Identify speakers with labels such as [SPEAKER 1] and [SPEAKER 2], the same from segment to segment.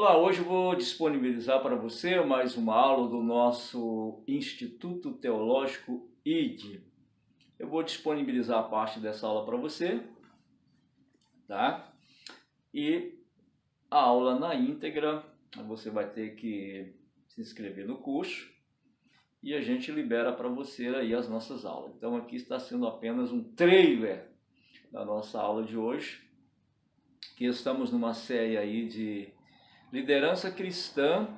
[SPEAKER 1] Olá, hoje eu vou disponibilizar para você mais uma aula do nosso Instituto Teológico ID. Eu vou disponibilizar a parte dessa aula para você, tá? E a aula na íntegra, você vai ter que se inscrever no curso e a gente libera para você aí as nossas aulas. Então aqui está sendo apenas um trailer da nossa aula de hoje, que estamos numa série aí de liderança cristã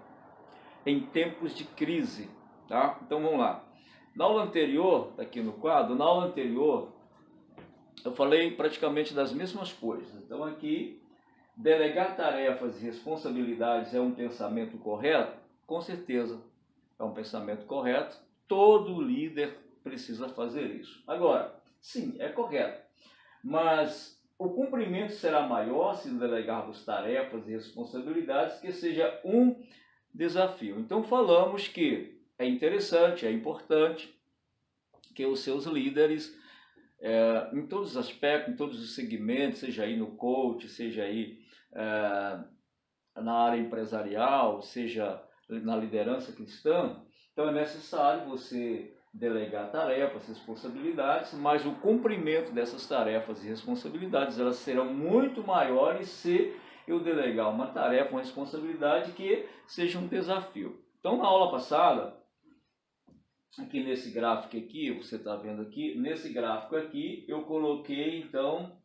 [SPEAKER 1] em tempos de crise, tá? Então vamos lá. Na aula anterior, aqui no quadro, na aula anterior, eu falei praticamente das mesmas coisas. Então aqui, delegar tarefas e responsabilidades é um pensamento correto? Com certeza, é um pensamento correto. Todo líder precisa fazer isso. Agora, sim, é correto, mas o cumprimento será maior se delegarmos tarefas e responsabilidades que seja um desafio. Então falamos que é interessante, é importante que os seus líderes, em todos os aspectos, em todos os segmentos, seja aí no coach, seja aí na área empresarial, seja na liderança cristã, então é necessário você delegar tarefas, responsabilidades, mas o cumprimento dessas tarefas e responsabilidades, elas serão muito maiores se eu delegar uma tarefa, uma responsabilidade que seja um desafio. Então, na aula passada, aqui nesse gráfico aqui, você está vendo aqui, nesse gráfico aqui, eu coloquei, então,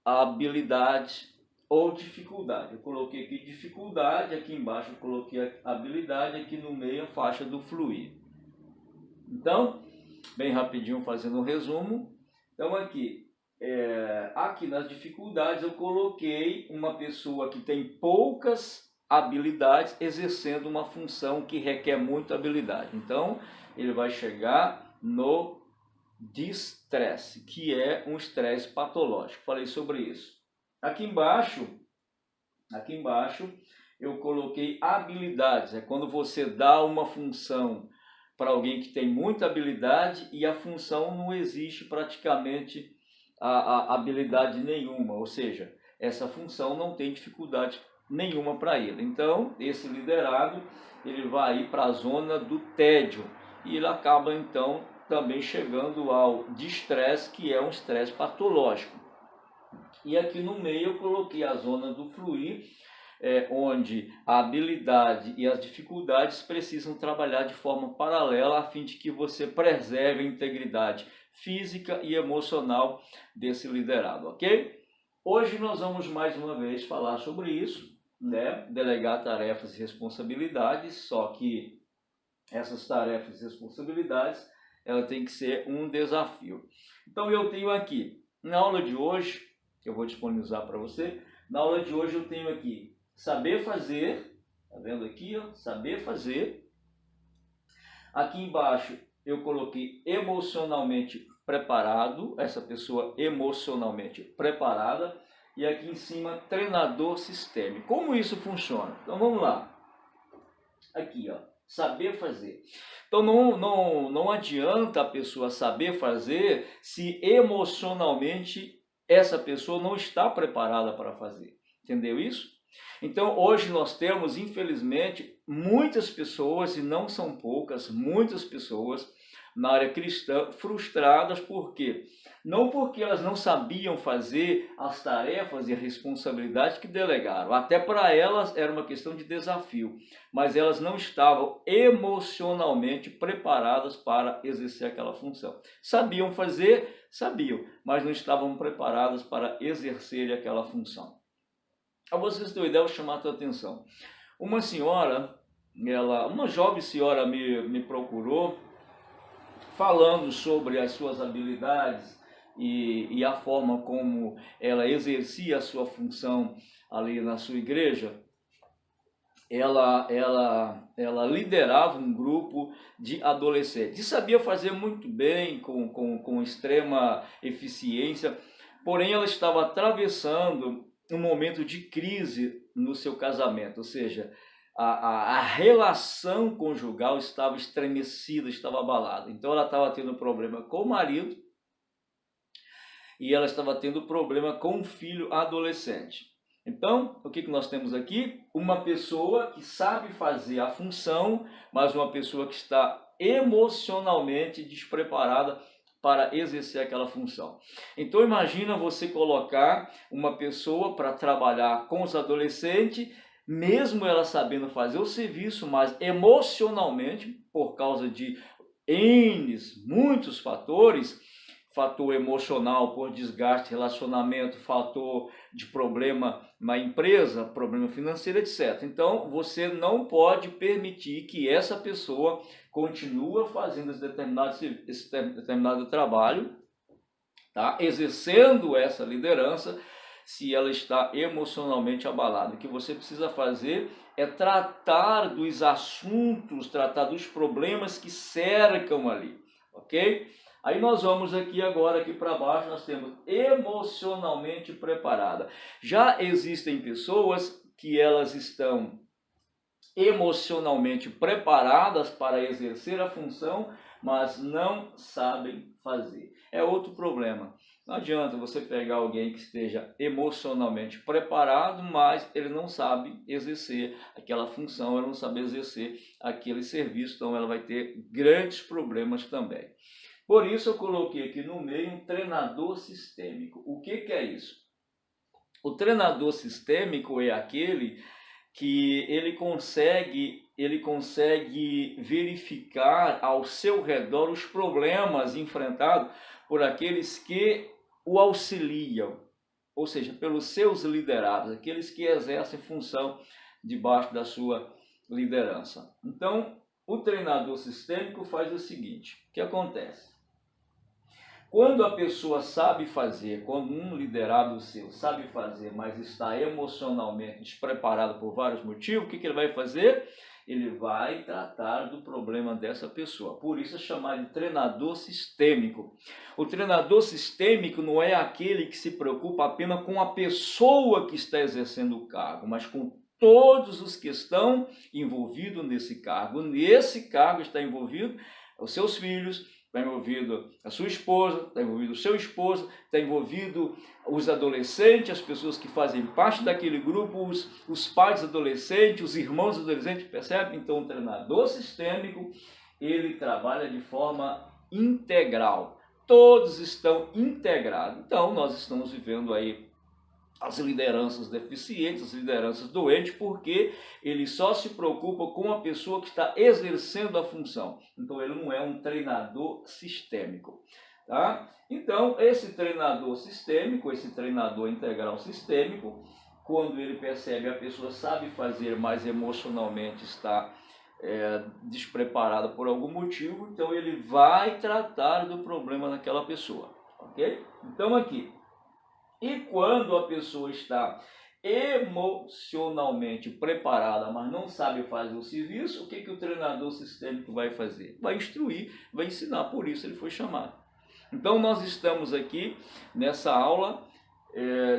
[SPEAKER 1] a habilidade ou dificuldade. Eu coloquei aqui dificuldade, aqui embaixo eu coloquei a habilidade, aqui no meio a faixa do fluir. Então, bem rapidinho fazendo um resumo, então aqui nas dificuldades eu coloquei uma pessoa que tem poucas habilidades exercendo uma função que requer muita habilidade. Então, ele vai chegar no distresse, que é um estresse patológico. Falei sobre isso. Aqui embaixo eu coloquei habilidades. É quando você dá uma função para alguém que tem muita habilidade e a função não existe praticamente a habilidade nenhuma, ou seja, essa função não tem dificuldade nenhuma para ele. Então, esse liderado, ele vai ir para a zona do tédio e ele acaba então também chegando ao distresse, que é um estresse patológico. E aqui no meio eu coloquei a zona do fluir, onde a habilidade e as dificuldades precisam trabalhar de forma paralela a fim de que você preserve a integridade física e emocional desse liderado, ok? Hoje nós vamos mais uma vez falar sobre isso, né? Delegar tarefas e responsabilidades, só que essas tarefas e responsabilidades, ela tem que ser um desafio. Então eu tenho aqui, na aula de hoje, que eu vou disponibilizar para você, na aula de hoje eu tenho aqui saber fazer, tá vendo aqui, ó, saber fazer. Aqui embaixo eu coloquei emocionalmente preparado, essa pessoa emocionalmente preparada, e aqui em cima treinador sistêmico. Como isso funciona? Então vamos lá. Aqui, ó, saber fazer. Então não adianta a pessoa saber fazer se emocionalmente essa pessoa não está preparada para fazer. Entendeu isso? Então hoje nós temos, infelizmente, muitas pessoas, e não são poucas, muitas pessoas na área cristã frustradas. Por quê? Não porque elas não sabiam fazer as tarefas e a responsabilidade que delegaram, até para elas era uma questão de desafio, mas elas não estavam emocionalmente preparadas para exercer aquela função. Sabiam fazer, sabiam, mas não estavam preparadas para exercer aquela função. A vocês terem ideia, eu vou chamar a tua atenção. Uma senhora, uma jovem senhora me procurou falando sobre as suas habilidades e a forma como ela exercia a sua função ali na sua igreja. Ela liderava um grupo de adolescentes e sabia fazer muito bem, com extrema eficiência, porém ela estava atravessando um momento de crise no seu casamento, ou seja, a relação conjugal estava estremecida, estava abalada. Então ela estava tendo problema com o marido e ela estava tendo problema com o filho adolescente. Então, o que nós temos aqui? Uma pessoa que sabe fazer a função, mas uma pessoa que está emocionalmente despreparada para exercer aquela função. Então, imagina você colocar uma pessoa para trabalhar com os adolescentes, mesmo ela sabendo fazer o serviço, mas emocionalmente, por causa de muitos fatores, fator emocional por desgaste, relacionamento, fator de problema na empresa, problema financeiro, etc. Então, você não pode permitir que essa pessoa continue fazendo esse determinado trabalho, tá? Exercendo essa liderança, se ela está emocionalmente abalada. O que você precisa fazer é tratar dos assuntos, tratar dos problemas que cercam ali, ok? Aí nós vamos aqui para baixo, nós temos emocionalmente preparada. Já existem pessoas que elas estão emocionalmente preparadas para exercer a função, mas não sabem fazer. É outro problema. Não adianta você pegar alguém que esteja emocionalmente preparado, mas ele não sabe exercer aquela função, ele não sabe exercer aquele serviço, então ela vai ter grandes problemas também. Por isso eu coloquei aqui no meio um treinador sistêmico. O que é isso? O treinador sistêmico é aquele que ele consegue verificar ao seu redor os problemas enfrentados por aqueles que o auxiliam, ou seja, pelos seus liderados, aqueles que exercem função debaixo da sua liderança. Então, o treinador sistêmico faz o seguinte: o que acontece? Quando a pessoa sabe fazer, quando um liderado seu sabe fazer, mas está emocionalmente despreparado por vários motivos, o que ele vai fazer? Ele vai tratar do problema dessa pessoa. Por isso é chamado de treinador sistêmico. O treinador sistêmico não é aquele que se preocupa apenas com a pessoa que está exercendo o cargo, mas com todos os que estão envolvidos nesse cargo. Nesse cargo está envolvido os seus filhos, está envolvido a sua esposa, está envolvido o seu esposo, está envolvido os adolescentes, as pessoas que fazem parte daquele grupo, os pais adolescentes, os irmãos adolescentes, percebe? Então o treinador sistêmico, ele trabalha de forma integral. Todos estão integrados. Então nós estamos vivendo aí as lideranças deficientes, as lideranças doentes, porque ele só se preocupa com a pessoa que está exercendo a função. Então ele não é um treinador sistêmico, tá? Então esse treinador sistêmico, esse treinador integral sistêmico, quando ele percebe a pessoa sabe fazer, mas emocionalmente está despreparada por algum motivo, então ele vai tratar do problema daquela pessoa, ok? Então aqui, e quando a pessoa está emocionalmente preparada, mas não sabe fazer o serviço, o que o treinador sistêmico vai fazer? Vai instruir, vai ensinar, por isso ele foi chamado. Então nós estamos aqui nessa aula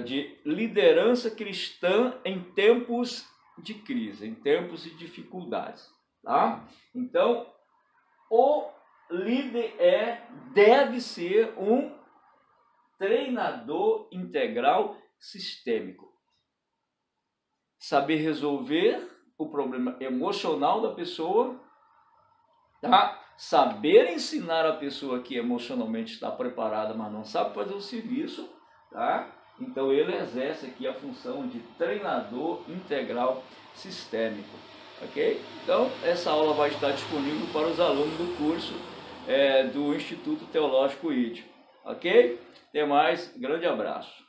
[SPEAKER 1] de liderança cristã em tempos de crise, em tempos de dificuldades, tá? Então o líder deve ser um treinador integral sistêmico. Saber resolver o problema emocional da pessoa, tá? Saber ensinar a pessoa que emocionalmente está preparada, mas não sabe fazer o serviço, tá? Então ele exerce aqui a função de treinador integral sistêmico, ok? Então essa aula vai estar disponível para os alunos do curso do Instituto Teológico ID, ok? Até mais, grande abraço.